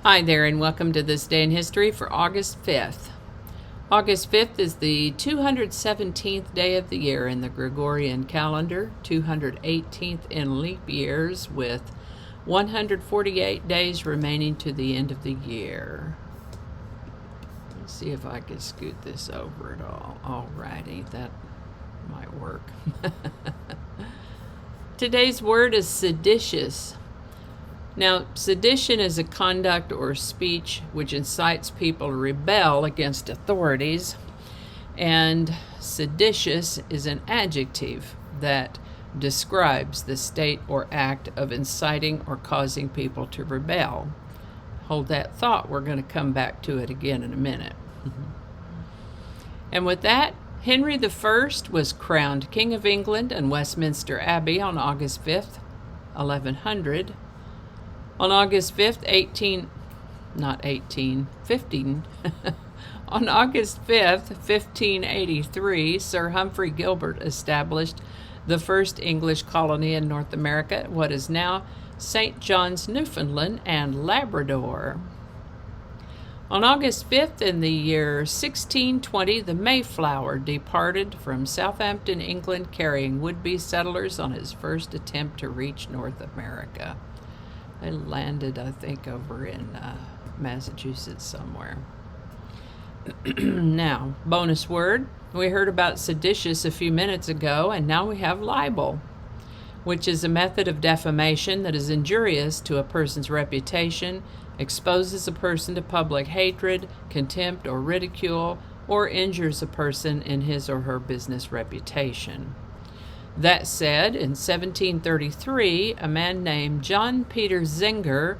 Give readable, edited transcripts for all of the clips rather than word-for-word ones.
Hi there, and welcome to This Day in History for August 5th. August 5th is the 217th day of the year in the Gregorian calendar, 218th in leap years, with 148 days remaining to the end of the year. Let's see if I can scoot this over at all. Alrighty, that might work. Today's word is seditious. Now, sedition is a conduct or speech which incites people to rebel against authorities, and seditious is an adjective that describes the state or act of inciting or causing people to rebel. Hold that thought. We're going to come back to it again in a minute. And with that, Henry I was crowned King of England in Westminster Abbey on August 5th, 1100. On August 5th, 1583, Sir Humphrey Gilbert established the first English colony in North America, what is now St. John's, Newfoundland, and Labrador. On August 5th, in the year 1620, the Mayflower departed from Southampton, England, carrying would-be settlers on his first attempt to reach North America. They landed, I think, over in Massachusetts somewhere. Now, bonus word. We heard about seditious a few minutes ago, and now we have libel, which is a method of defamation that is injurious to a person's reputation, exposes a person to public hatred, contempt, or ridicule, or injures a person in his or her business reputation. That said, in 1733, a man named John Peter Zenger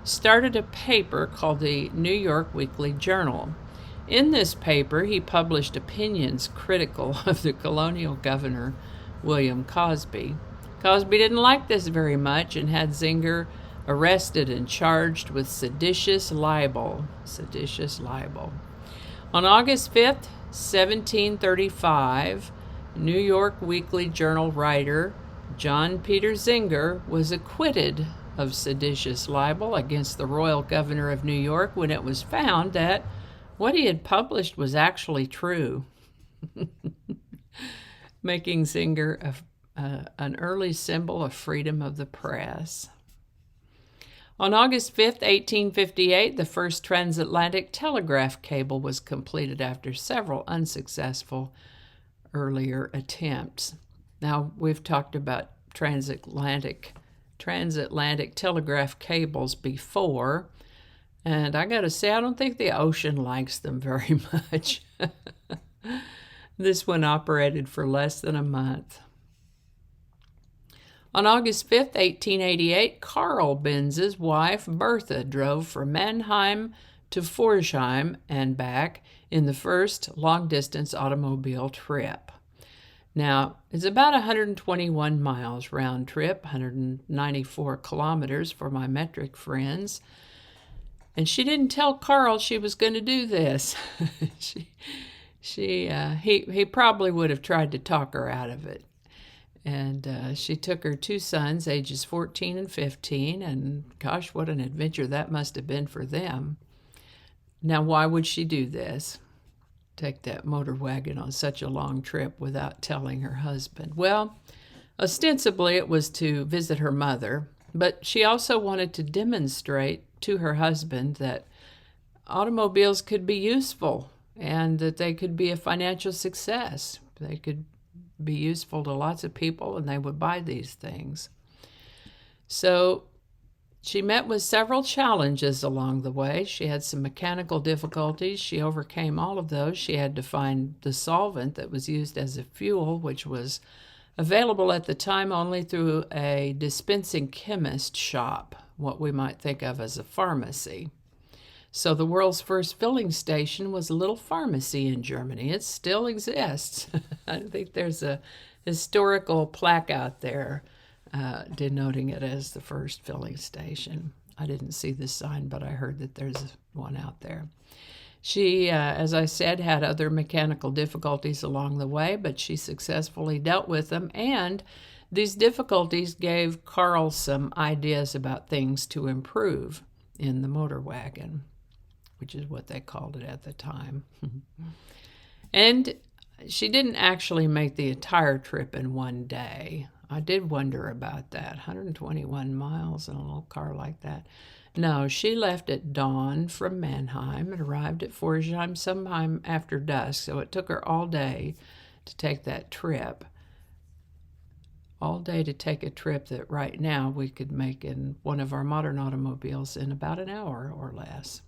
started a paper called the New York Weekly Journal. In this paper, he published opinions critical of the colonial governor, William Cosby. Cosby didn't like this very much and had Zenger arrested and charged with seditious libel. On August 5th, 1735, New York Weekly Journal writer John Peter Zenger was acquitted of seditious libel against the royal governor of New York when it was found that what he had published was actually true, making Zenger an early symbol of freedom of the press. On August 5th, 1858, the first transatlantic telegraph cable was completed after several unsuccessful earlier attempts. Now, we've talked about transatlantic telegraph cables before, and I gotta say, I don't think the ocean likes them very much. This one operated for less than a month. On August 5th, 1888, Carl Benz's wife, Bertha, drove from Mannheim to Pforzheim and back in the first long-distance automobile trip. Now, it's about 121 miles round trip, 194 kilometers for my metric friends. And she didn't tell Carl she was going to do this. He probably would have tried to talk her out of it. And she took her two sons, ages 14 and 15, and gosh, what an adventure that must have been for them. Now, why would she do this? Take that motor wagon on such a long trip without telling her husband? Well, ostensibly it was to visit her mother, but she also wanted to demonstrate to her husband that automobiles could be useful and that they could be a financial success. They could be useful to lots of people and they would buy these things. So she met with several challenges along the way. She had some mechanical difficulties. She overcame all of those. She had to find the solvent that was used as a fuel, which was available at the time only through a dispensing chemist shop, what we might think of as a pharmacy. So the world's first filling station was a little pharmacy in Germany. It still exists. I think there's a historical plaque out there denoting it as the first filling station. I didn't see the sign, but I heard that there's one out there. She, as I said, had other mechanical difficulties along the way, but she successfully dealt with them, and these difficulties gave Carl some ideas about things to improve. in the motor wagon, which is what they called it at the time. And she didn't actually make the entire trip in one day. I did wonder about that. 121 miles in a little car like that. No, she left at dawn from Mannheim and arrived at Pforzheim sometime after dusk, so it took her all day to take that trip. All day to take a trip that right now we could make in one of our modern automobiles in about an hour or less.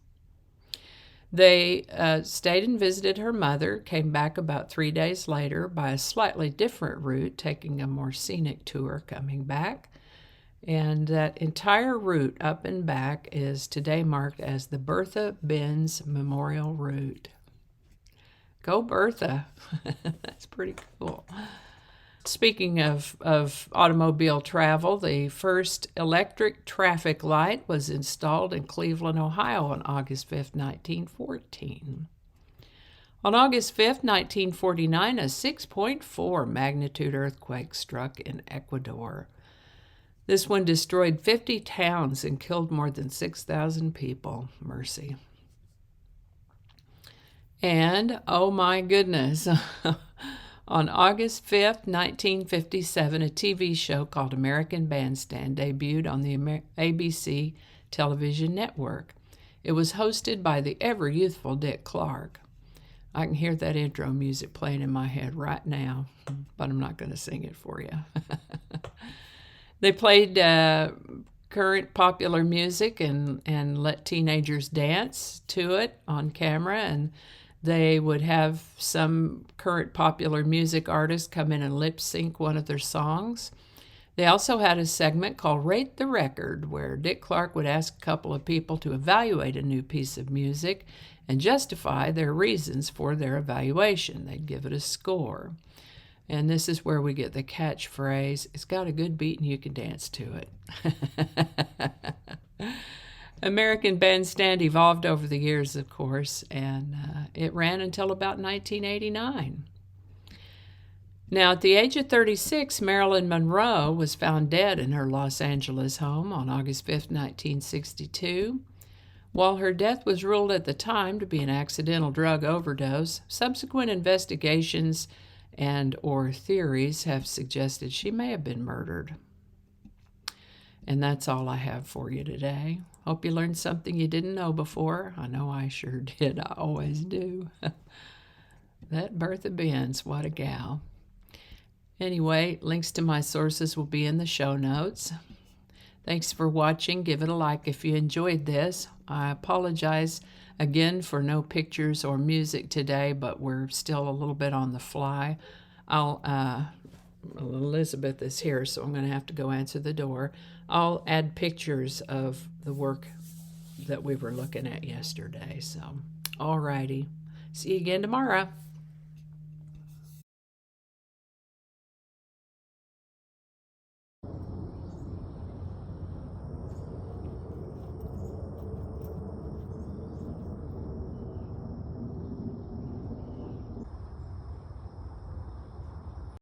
They stayed and visited her mother, came back about 3 days later by a slightly different route, taking a more scenic tour coming back. And that entire route up and back is today marked as the Bertha Benz Memorial Route. Go Bertha! That's pretty cool. Speaking of automobile travel, the first electric traffic light was installed in Cleveland, Ohio on August 5, 1914. On August 5, 1949, a 6.4 magnitude earthquake struck in Ecuador. This one destroyed 50 towns and killed more than 6,000 people. Mercy. And, oh my goodness, on August 5th, 1957, a TV show called American Bandstand debuted on the ABC television network. It was hosted by the ever-youthful Dick Clark. I can hear that intro music playing in my head right now, but I'm not going to sing it for you. They played current popular music and let teenagers dance to it on camera, and they would have some current popular music artists come in and lip sync one of their songs. They also had a segment called Rate the Record, where Dick Clark would ask a couple of people to evaluate a new piece of music and justify their reasons for their evaluation. They'd give it a score. And this is where we get the catchphrase, it's got a good beat and you can dance to it. American Bandstand evolved over the years, of course, and it ran until about 1989. Now, at the age of 36, Marilyn Monroe was found dead in her Los Angeles home on August 5, 1962. While her death was ruled at the time to be an accidental drug overdose, subsequent investigations and/or theories have suggested she may have been murdered. And that's all I have for you today. Hope you learned something you didn't know before. I know I sure did. I always do. That Bertha Benz, what a gal. Anyway, links to my sources will be in the show notes. Thanks for watching. Give it a like if you enjoyed this. I apologize again for no pictures or music today, but we're still a little bit on the fly. Elizabeth is here, so I'm going to have to go answer the door. I'll add pictures of the work that we were looking at yesterday. So, all righty. See you again tomorrow.